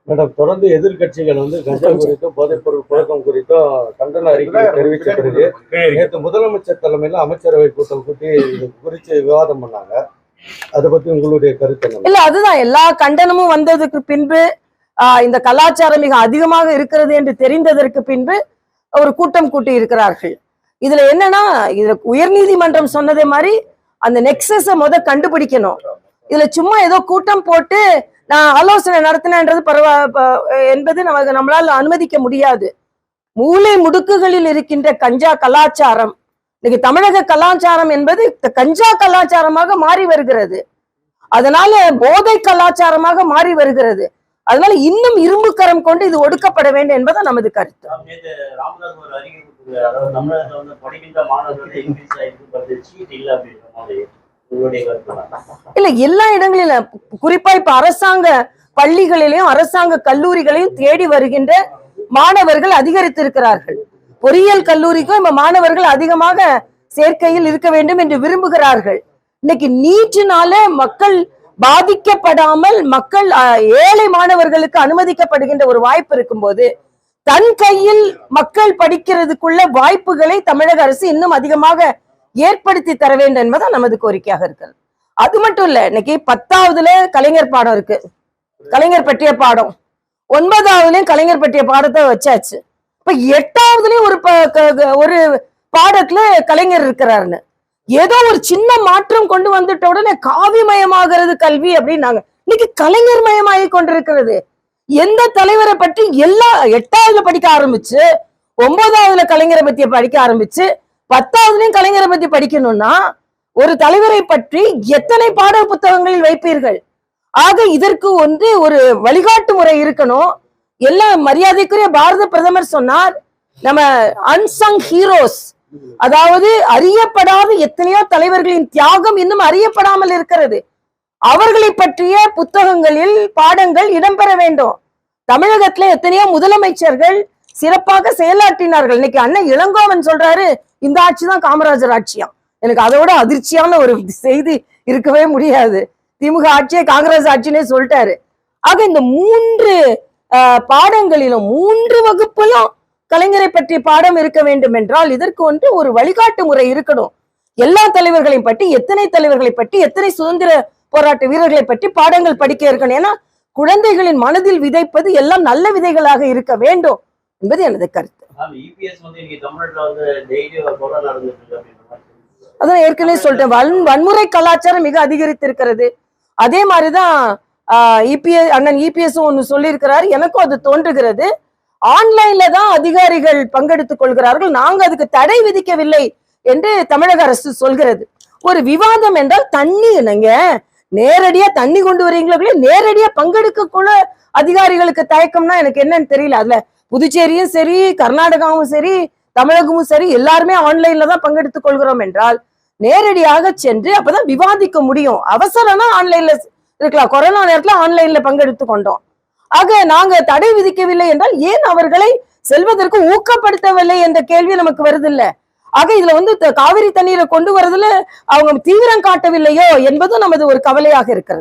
Madam, தொடர்ந்து எதிர்கட்சிகள் கஞ்சா குறித்தும் போதைப் பொருள் புழக்கம் குறித்தும் கண்டன அறிக்கை தெரிவித்த பிறகு நேற்று முதலமைச்சர் தலைமையில அமைச்சரவை கூட்டம் கூட்டி இது குறித்து விவாதம் பண்ணாங்க. அதை பத்தி உங்களுடைய கருத்து என்ன? இல்ல, அதுதான் எல்லா கண்டனமும் வந்ததுக்கு பின்பு இந்த கலாச்சாரம் மிக அதிகமாக இருக்கிறது என்று தெரிந்ததற்கு பின்பு ஒரு கூட்டம் கூட்டி இருக்கிறார்கள். இதுல என்னன்னா, இதுல உயர்நீதிமன்றம் சொன்னதே மாதிரி அந்த நெக்ஸஸ கண்டுபிடிக்கணும். இதுல சும்மா ஏதோ கூட்டம் போட்டு நான் ஆலோசனை நடத்தினது என்பது நம்மளால அனுமதிக்க முடியாது. மூலை முடுக்குகளில் இருக்கின்ற கஞ்சா கலாச்சாரம் இன்னைக்கு தமிழக கலாச்சாரம் என்பது கஞ்சா கலாச்சாரமாக மாறி வருகிறது. அதனால போதை கலாச்சாரமாக மாறி வருகிறது. அதனால இன்னும் இரும்பு கரம் கொண்டு இது ஒடுக்கப்பட வேண்டும் என்பதை நமது கருத்து. இல்ல, எல்லா இடங்களிலும் குறிப்பா இப்ப அரசாங்க பள்ளிகளிலையும் அரசாங்க கல்லூரிகளையும் தேடி வருகின்ற மாணவர்கள் அதிகரித்திருக்கிறார்கள். பொறியியல் கல்லூரிக்கும் இப்ப மாணவர்கள் அதிகமாக சேர்க்கையில் இருக்க வேண்டும் என்று விரும்புகிறார்கள். இன்னைக்கு நீட்டினால மக்கள் பாதிக்கப்படாமல் மக்கள் ஏழை மாணவர்களுக்கு அனுமதிக்கப்படுகின்ற ஒரு வாய்ப்பு இருக்கும்போது தன் கையில் மக்கள் படிக்கிறதுக்குள்ள வாய்ப்புகளை தமிழக அரசு இன்னும் அதிகமாக ஏற்படுத்தி தர வேண்டும் என்பதான் நமது கோரிக்கையாக இருக்கிறது. அது மட்டும் இல்ல, இன்னைக்கு 10ஆவதுல கலைஞர் பாடம் இருக்கு, கலைஞர் பற்றிய பாடம். 9ஆவதுலயும் கலைஞர் பற்றிய பாடத்தை வச்சாச்சு. இப்ப 8ஆவதுலயும் ஒரு பாடத்துல கலைஞர் இருக்கிறாருன்னு ஏதோ ஒரு சின்ன மாற்றம் கொண்டு வந்துட்ட உடனே காவிமயமாகிறது கல்வி அப்படின்னாங்க. இன்னைக்கு கலைஞர் மயமாகி கொண்டிருக்கிறது. எந்த தலைவரை பற்றி எல்லா 8ஆவதுல படிக்க ஆரம்பிச்சு 9ஆவதுல கலைஞரை பத்தி படிக்க ஆரம்பிச்சு 10ஆவதுலயும் கலைஞரை பத்தி படிக்கணும்னா ஒரு தலைவரை பற்றி எத்தனை பாட புத்தகங்களில் வைப்பீர்கள்? ஆக இதற்கு ஒரு வழிகாட்டு முறை இருக்கணும். எல்லா மரியாதைக்குரிய பாரத பிரதமர் சொன்னார், நம்ம அன்சங் ஹீரோஸ், அதாவது அறியப்படாத எத்தனையோ தலைவர்களின் தியாகம் இன்னும் அறியப்படாமல் இருக்கிறது. அவர்களை பற்றிய புத்தகங்களில் பாடங்கள் இடம்பெற வேண்டும். தமிழகத்துல எத்தனையோ முதலமைச்சர்கள் சிறப்பாக செயலாற்றினார்கள். இன்னைக்கு அண்ணன் இளங்கோவன் சொல்றாரு, இந்த ஆட்சி தான் காமராஜர் ஆட்சியா. எனக்கு அதோட அதிர்ச்சியான ஒரு செய்தி இருக்கவே முடியாது. திமுக ஆட்சியை காங்கிரஸ் ஆட்சினே சொல்லிட்டாரு. ஆக இந்த 3 பாடங்களிலும் 3 வகுப்பிலும் கலைஞரை பற்றி பாடம் இருக்க வேண்டும் என்றால் இதற்கு ஒரு வழிகாட்டு முறை இருக்கணும். எல்லா தலைவர்களையும் பற்றி, எத்தனை தலைவர்களை பற்றி, எத்தனை சுதந்திர போராட்ட வீரர்களை பற்றி பாடங்கள் படிக்க இருக்கணும். ஏன்னா குழந்தைகளின் மனதில் விதைப்பது எல்லாம் நல்ல விதைகளாக இருக்க வேண்டும் என்பது எனது கருத்து. அதான் ஏற்கனவே சொல்லிட்டேன், வன்முறை கலாச்சாரம் மிக அதிகரித்திருக்கிறது. அதே மாதிரிதான் அண்ணன் இபிஎஸ் ஒன்னு சொல்லியிருக்கிறாரு. எனக்கும் அது தோன்றுகிறது. ஆன்லைன்ல தான் அதிகாரிகள் பங்கெடுத்துக் கொள்கிறார்கள், நாங்க அதுக்கு தடை விதிக்கவில்லை என்று தமிழக அரசு சொல்கிறது. ஒரு விவாதம் என்றால் தண்ணி, நீங்க நேரடியா தண்ணி கொண்டு வரீங்களோ நேரடியா பங்கெடுக்க அதிகாரிகளுக்கு தயக்கம்னா எனக்கு என்னன்னு தெரியல. அதுல புதுச்சேரியும் சரி, கர்நாடகாவும் சரி, தமிழகமும் சரி, எல்லாருமே ஆன்லைன்ல தான் பங்கெடுத்துக் கொள்கிறோம் என்றால் நேரடியாக சென்று அப்பதான் விவாதிக்க முடியும். அவசரம்னா ஆன்லைன்ல இருக்கலாம், கொரோனா நேரத்துல ஆன்லைன்ல பங்கெடுத்து கொண்டோம். ஆக நாங்க தடை விதிக்கவில்லை என்றால் ஏன் அவர்களை செல்வதற்கு ஊக்கப்படுத்தவில்லை என்ற கேள்வி நமக்கு வருது இல்ல. ஆக இதுல காவிரி தண்ணீரை கொண்டு வரதுல அவங்க தீவிரம் காட்டவில்லையோ என்பதும் நமது ஒரு கவலையாக இருக்கிறது.